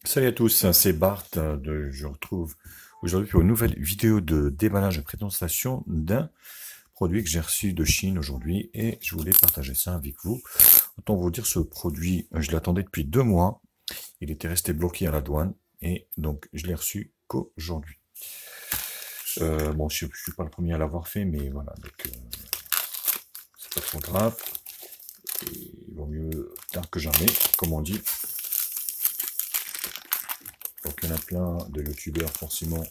Salut à tous, c'est Bart. Je retrouve aujourd'hui pour une nouvelle vidéo de déballage et présentation d'un produit que j'ai reçu de Chine aujourd'hui et je voulais partager ça avec vous. Autant vous dire, ce produit, je l'attendais depuis 2 mois. Il était resté bloqué à la douane et donc je l'ai reçu qu'aujourd'hui. Bon, je suis pas le premier à l'avoir fait, mais voilà, donc c'est pas trop grave. Et il vaut mieux tard que jamais, comme on dit. Donc il y en a plein de youtubeurs forcément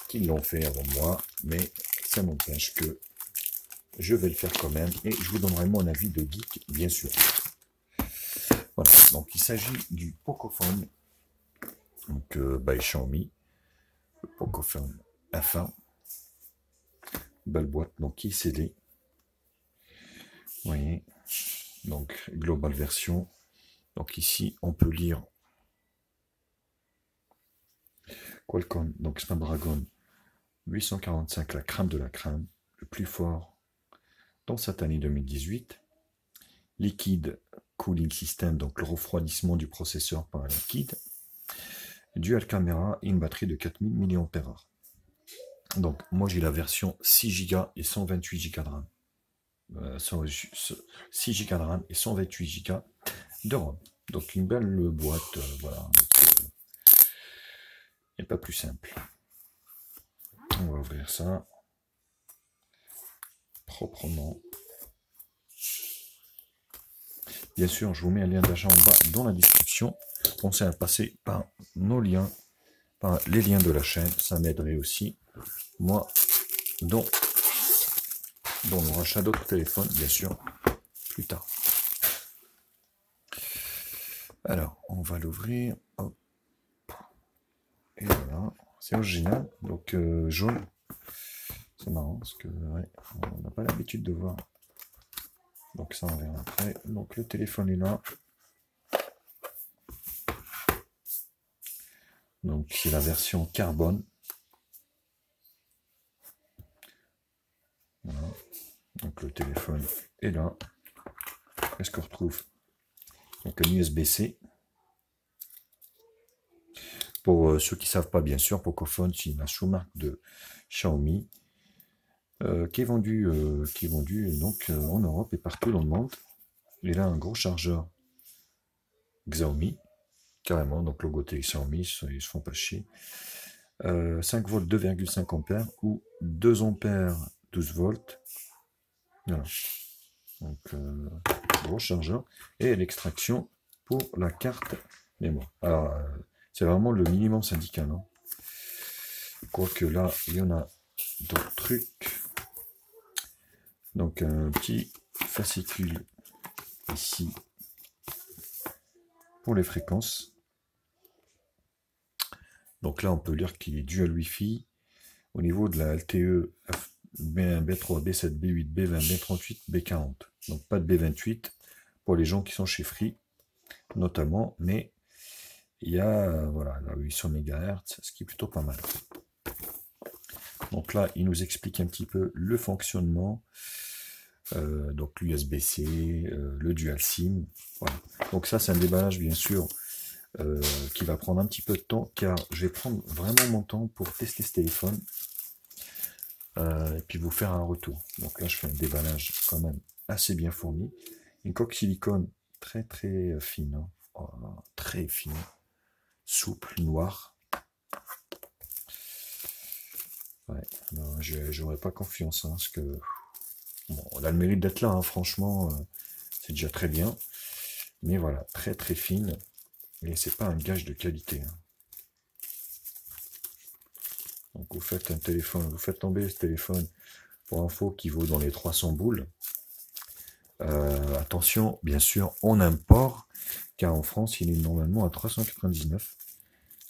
qui l'ont fait avant moi, mais ça n'empêche que je vais le faire quand même et je vous donnerai mon avis de geek, bien sûr. Voilà, donc il s'agit du Pocophone, donc by Xiaomi, le Pocophone F1, belle boîte, donc qui est scellé. Vous voyez, donc global version. Donc ici, on peut lire Qualcomm, donc Snapdragon 845, la crème de la crème, le plus fort dans cette année 2018. Liquide Cooling System, donc le refroidissement du processeur par un liquide. Dual caméra et une batterie de 4000 mAh. Donc moi j'ai la version 6 Go et 128 Go de RAM. 6 Go de RAM et 128 Go de ROM. Donc une belle boîte, voilà. Il n'y a pas plus simple. On va ouvrir ça proprement. Bien sûr, je vous mets un lien d'achat en bas dans la description. Pensez à passer par nos liens, par les liens de la chaîne. Ça m'aiderait aussi, moi, dans le rachat d'autres téléphones, bien sûr, plus tard. Alors, on va l'ouvrir. Hop. Et voilà, c'est original. Donc, jaune. C'est marrant parce que ouais, on n'a pas l'habitude de voir. Donc, ça, on verra après. Donc, le téléphone est là. Donc, c'est la version carbone. Voilà. Donc, le téléphone est là. Qu'est-ce qu'on retrouve? Donc, un USB-C. Pour ceux qui ne savent pas, bien sûr, Pocophone, c'est la sous-marque de Xiaomi qui est vendue donc, en Europe et partout dans le monde. Il a un gros chargeur Xiaomi, carrément, donc logoté Xiaomi, ils se font pas chier. 5 volts 2,5 ampères ou 2 ampères 12 volts. Voilà. Donc, gros chargeur. Et l'extraction pour la carte mémoire. Alors, c'est vraiment le minimum syndical. Hein. Quoique là, il y en a d'autres trucs. Donc, un petit fascicule ici pour les fréquences. Donc là, on peut lire qu'il est dual Wi-Fi. Au niveau de la LTE, B1, B3, B7, B8, B20, B38, B40. Donc pas de B28 pour les gens qui sont chez Free, notamment, mais il y a voilà, la 800 MHz, ce qui est plutôt pas mal. Donc là, il nous explique un petit peu le fonctionnement. Donc l'USB-C, le dual SIM. Voilà. Donc ça, c'est un déballage, bien sûr, qui va prendre un petit peu de temps, car je vais prendre vraiment mon temps pour tester ce téléphone. Et puis vous faire un retour. Donc là, je fais un déballage quand même assez bien fourni. Une coque silicone très très fine, hein. Oh, très fine, souple, noire. Ouais, non, j'aurais pas confiance, hein, parce que bon, on a le mérite d'être là, hein, franchement, c'est déjà très bien. Mais voilà, très très fine, et c'est pas un gage de qualité. Hein. Donc vous faites un téléphone, vous faites tomber ce téléphone pour info qui vaut dans les 300 boules. Attention, bien sûr, on import, car en France, il est normalement à 399.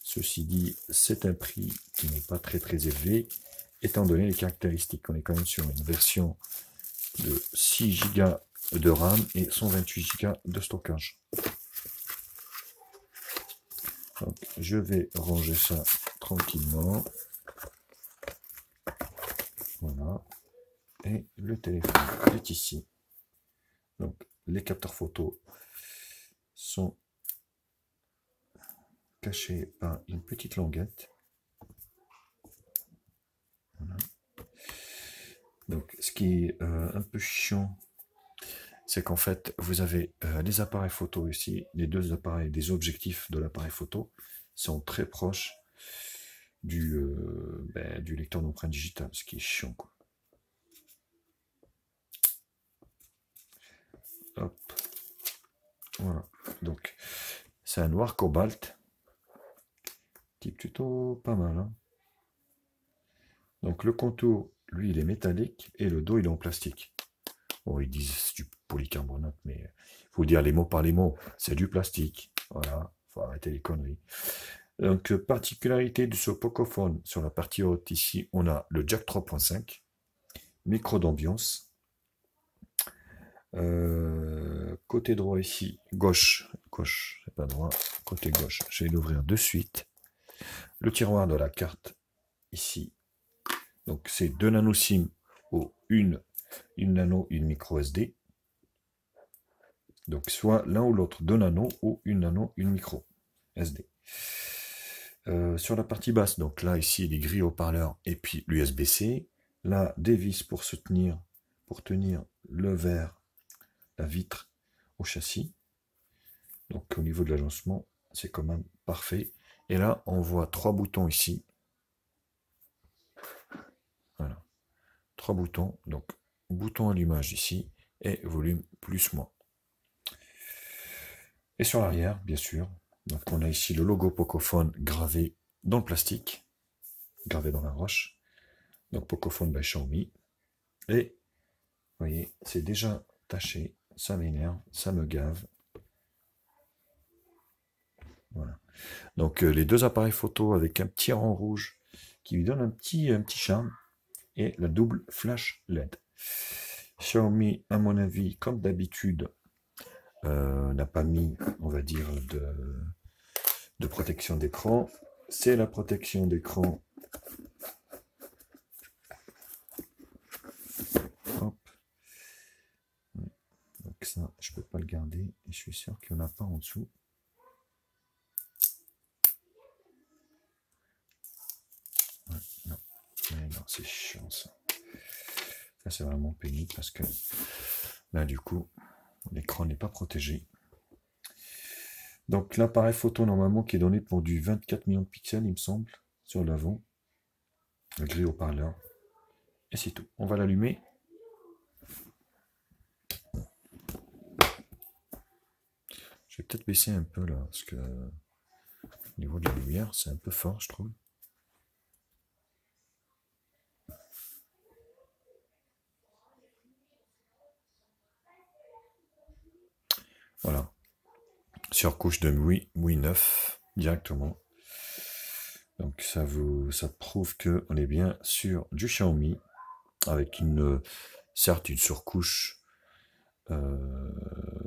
Ceci dit, c'est un prix qui n'est pas très très élevé, étant donné les caractéristiques. On est quand même sur une version de 6 Go de RAM et 128 Go de stockage. Donc, je vais ranger ça tranquillement. Voilà. Et le téléphone est ici. Donc, les capteurs photo sont caché par une petite languette. Voilà. Donc, ce qui est un peu chiant, c'est qu'en fait, vous avez les appareils photo ici, les deux appareils, des objectifs de l'appareil photo sont très proches du lecteur d'empreinte digitale, ce qui est chiant, quoi. Hop. Voilà. Donc, c'est un noir cobalt, qui est plutôt pas mal, hein. Donc, le contour, lui, il est métallique, et le dos, il est en plastique. Bon, ils disent du polycarbonate, mais il faut dire les mots par les mots. C'est du plastique. Voilà, faut arrêter les conneries. Donc, particularité de ce Pocophone, sur la partie haute, ici, on a le jack 3.5, micro d'ambiance. Côté droit ici, gauche, c'est pas droit, côté gauche, je vais l'ouvrir de suite. Le tiroir de la carte, ici. Donc, c'est 2 nano SIM ou une nano, une micro SD. Donc, soit l'un ou l'autre, 2 nano ou une nano, une micro SD. Sur la partie basse, donc là, ici, les grilles haut-parleurs et puis l'USB-C. Là, des vis pour tenir le verre, la vitre au châssis. Donc, au niveau de l'agencement, c'est quand même parfait. Et là, on voit 3 boutons ici. Voilà. 3 boutons. Donc, bouton allumage ici et volume plus-moins. Et sur l'arrière, bien sûr, donc on a ici le logo Pocophone gravé dans le plastique, gravé dans la roche. Donc Pocophone by Xiaomi. Et vous voyez, c'est déjà taché, ça m'énerve, ça me gave. Voilà. Donc les deux appareils photo avec un petit rang rouge qui lui donne un petit charme. Et la double flash LED. Xiaomi, à mon avis, comme d'habitude, n'a pas mis, on va dire, de protection d'écran. C'est la protection d'écran. Hop. Donc ça, je peux pas le garder. Et je suis sûr qu'il n'y en a pas en dessous. Ouais, non, mais non, c'est chiant ça. Ça, c'est vraiment pénible parce que là, du coup, l'écran n'est pas protégé. Donc l'appareil photo normalement qui est donné pour du 24 millions de pixels, il me semble, sur l'avant. Le grille haut-parleur. Et c'est tout. On va l'allumer. Je vais peut-être baisser un peu là, parce que au niveau de la lumière, c'est un peu fort, je trouve. Voilà. Surcouche de MIUI 9 directement. Donc ça prouve que on est bien sur du Xiaomi avec certes une surcouche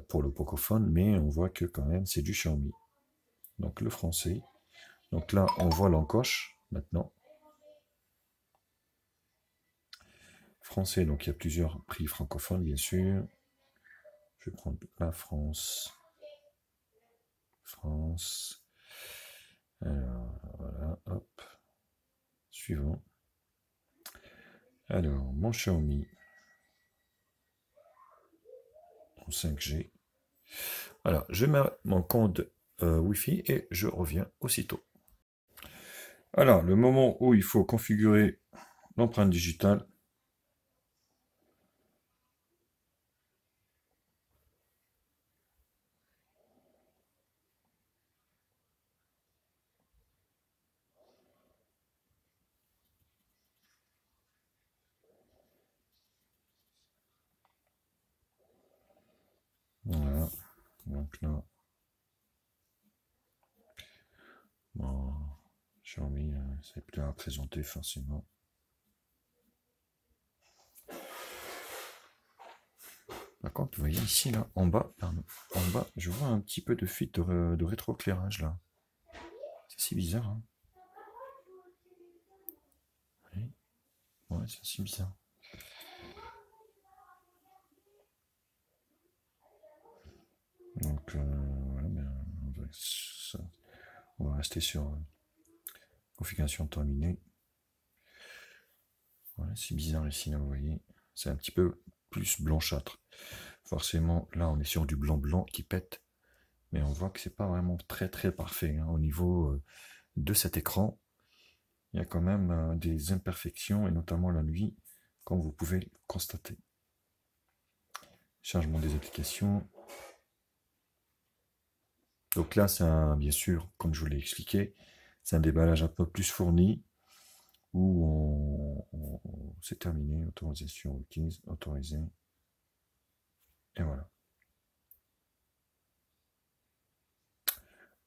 pour le Pocophone, mais on voit que quand même c'est du Xiaomi. Donc le français. Donc là on voit l'encoche maintenant. Français, donc il y a plusieurs prix francophones bien sûr. Je vais prendre la France. France. Alors, voilà, hop. Suivant. Alors, mon Xiaomi en 5G. Alors, je mets mon compte Wi-Fi et je reviens aussitôt. Alors, le moment où il faut configurer l'empreinte digitale. Voilà. Donc là, bon, Xiaomi, c'est plus à présenter facilement. Par contre, vous voyez ici, là, en bas, je vois un petit peu de fuite de rétroéclairage, là. C'est si bizarre, hein. Oui. Ouais, c'est si bizarre. Donc, voilà, mais on va rester sur configuration terminée. Voilà, c'est bizarre ici, là, vous voyez. C'est un petit peu plus blanchâtre. Forcément, là, on est sur du blanc-blanc qui pète. Mais on voit que c'est pas vraiment très très parfait. Hein. Au niveau de cet écran, il y a quand même des imperfections, et notamment la nuit, comme vous pouvez le constater. Chargement des applications. Donc là, c'est bien sûr, comme je vous l'ai expliqué, c'est un déballage un peu plus fourni, où c'est terminé, autorisation requise, autorisé, et voilà.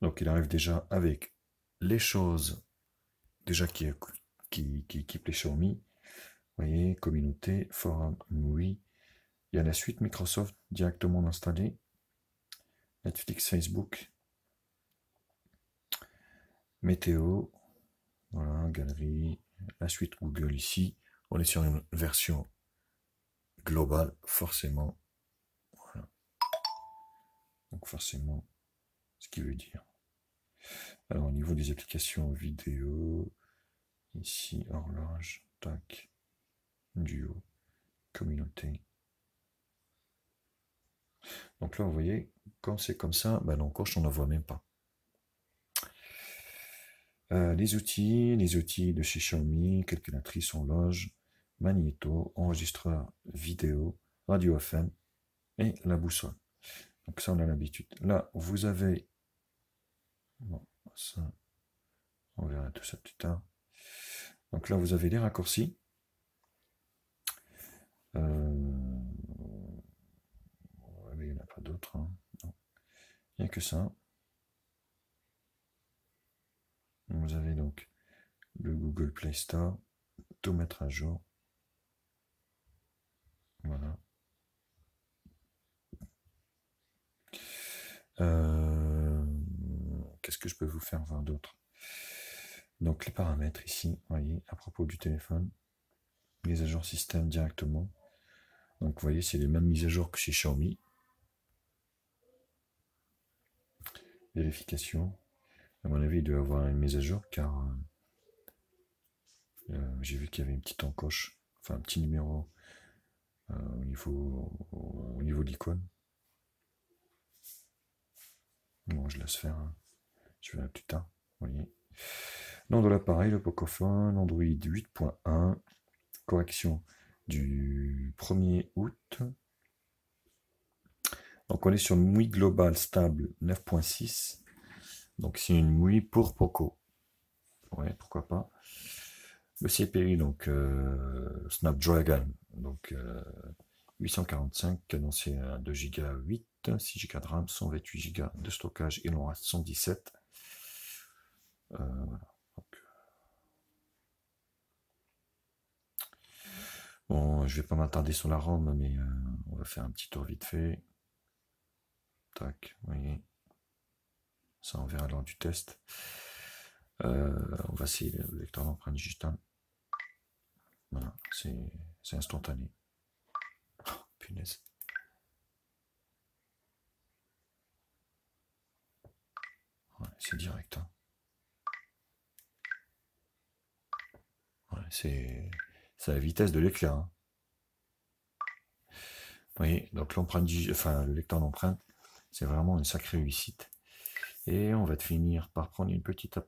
Donc il arrive déjà avec les choses déjà qui équipent les Xiaomi. Vous voyez, communauté, forum, oui. Il y a la suite Microsoft directement installée. Netflix, Facebook. Météo. Voilà, galerie. La suite Google ici. On est sur une version globale, forcément. Voilà. Donc forcément, ce qui veut dire. Alors au niveau des applications vidéo, ici, horloge, tac, duo, communauté. Donc là, vous voyez, quand c'est comme ça, ben l'encoche, on n'en voit même pas. Les outils de chez Xiaomi, calculatrice horloge, magnéto, enregistreur vidéo, radio FM et la boussole. Donc ça, on a l'habitude. Là, vous avez... Bon, ça, on verra tout ça plus tard. Donc là, vous avez les raccourcis. Il n'y en a pas d'autres. Hein. Il n'y a que ça. Vous avez donc le Google Play Store, tout mettre à jour. Voilà. Qu'est-ce que je peux vous faire voir d'autre? Donc les paramètres ici, vous voyez, à propos du téléphone, mise à jour système directement. Donc vous voyez, c'est les mêmes mises à jour que chez Xiaomi. Vérification. À mon avis, il doit y avoir une mise à jour car j'ai vu qu'il y avait une petite encoche, enfin un petit numéro au niveau de l'icône. Bon, je laisse faire. Hein. Je verrai plus tard. Vous voyez. Nom de l'appareil, le Pocophone, Android 8.1, correction du 1er août. Donc on est sur une MUI globale stable 9.6. Donc c'est une MUI pour Poco. Ouais, pourquoi pas. Le CPU, donc Snapdragon, donc 845, cadencé à 2 Go 8, 6 Go de RAM, 128 Go de stockage, il en reste 117. Voilà. Donc, bon, je vais pas m'attarder sur la ROM, mais on va faire un petit tour vite fait. Tac, vous voyez. Ça, on verra lors du test. On va essayer le lecteur d'empreinte digitale. Voilà, c'est instantané. Oh, punaise. Ouais, c'est direct. Hein. Ouais, c'est la vitesse de l'éclair. Hein. Vous voyez, donc l'empreinte, enfin le lecteur d'empreinte, c'est vraiment une sacrée réussite. Et on va finir par prendre une petite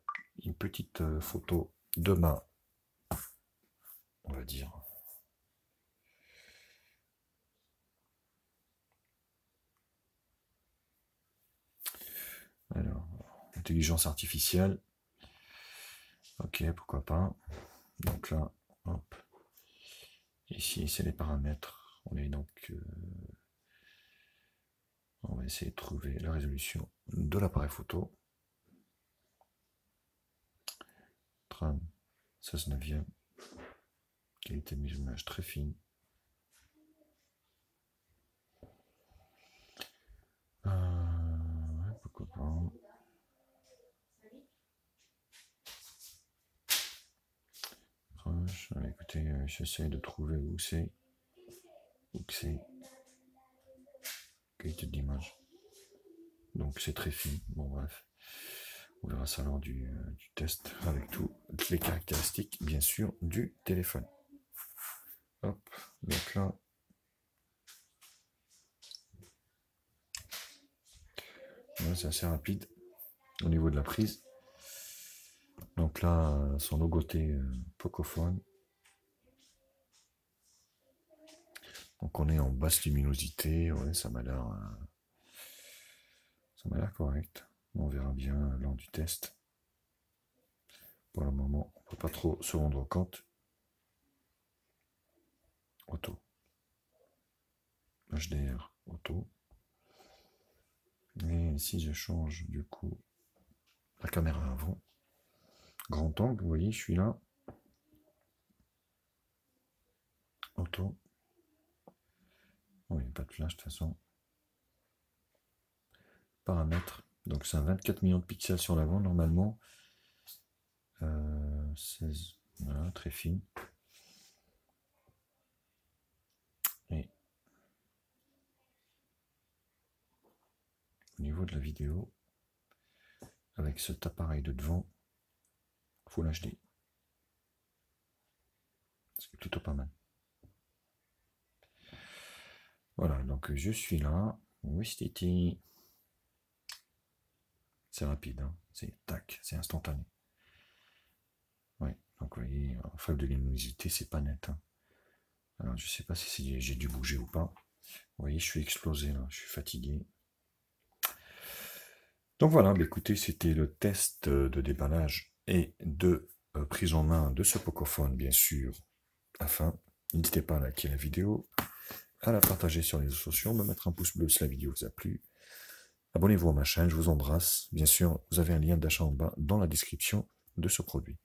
photo de main, on va dire. Alors, intelligence artificielle. Ok, pourquoi pas. Donc là, hop. Ici, c'est les paramètres. On est donc... on va essayer de trouver la résolution de l'appareil photo. 30, 16 neuvième. Qualité de mise en image très fine. Pourquoi pas. Écoutez, j'essaie de trouver où c'est. Où que c'est. Qualité de l'image. Donc c'est très fin. Bon bref. On verra ça lors du test avec toutes les caractéristiques, bien sûr, du téléphone. Hop, donc là, c'est assez rapide au niveau de la prise. Donc là, son logoté Pocophone. Donc on est en basse luminosité, ouais, ça m'a l'air correct. On verra bien lors du test. Pour le moment, on ne peut pas trop se rendre compte. Auto. HDR, auto. Et si je change du coup la caméra avant, grand angle, vous voyez, je suis là. Auto. Oui, pas de flash de toute façon. Paramètres. Donc c'est un 24 millions de pixels sur l'avant normalement. 16. Voilà, très fine. Et au niveau de la vidéo, avec cet appareil de devant, Full HD. C'est plutôt pas mal. Voilà, donc je suis là. Oui, c'était. C'est rapide, hein. C'est tac, c'est instantané. Ouais, donc vous voyez, en faible de luminosité, c'est pas net. Hein. Alors je sais pas si j'ai dû bouger ou pas. Vous voyez, je suis explosé là, je suis fatigué. Donc voilà, bah écoutez, c'était le test de déballage et de prise en main de ce Pocophone, bien sûr, à la fin. N'hésitez pas à liker la vidéo, à la partager sur les réseaux sociaux, me mettre un pouce bleu si la vidéo vous a plu. Abonnez-vous à ma chaîne, je vous embrasse. Bien sûr, vous avez un lien d'achat en bas dans la description de ce produit.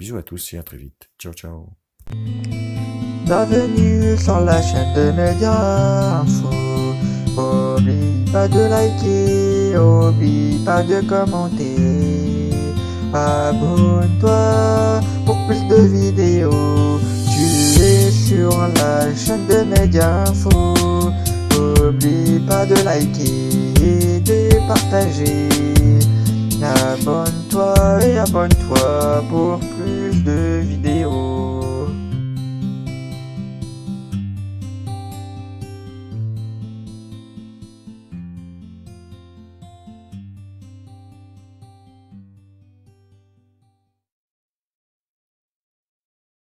Bisous à tous et à très vite. Ciao, ciao. Bienvenue sur la chaîne de Média Info. Oublie pas de liker, oublie pas de commenter. Abonne-toi pour plus de vidéos. Tu es sur la chaîne de Média Info. Oublie pas de liker et de partager. Abonne-toi et abonne-toi pour plus de vidéos.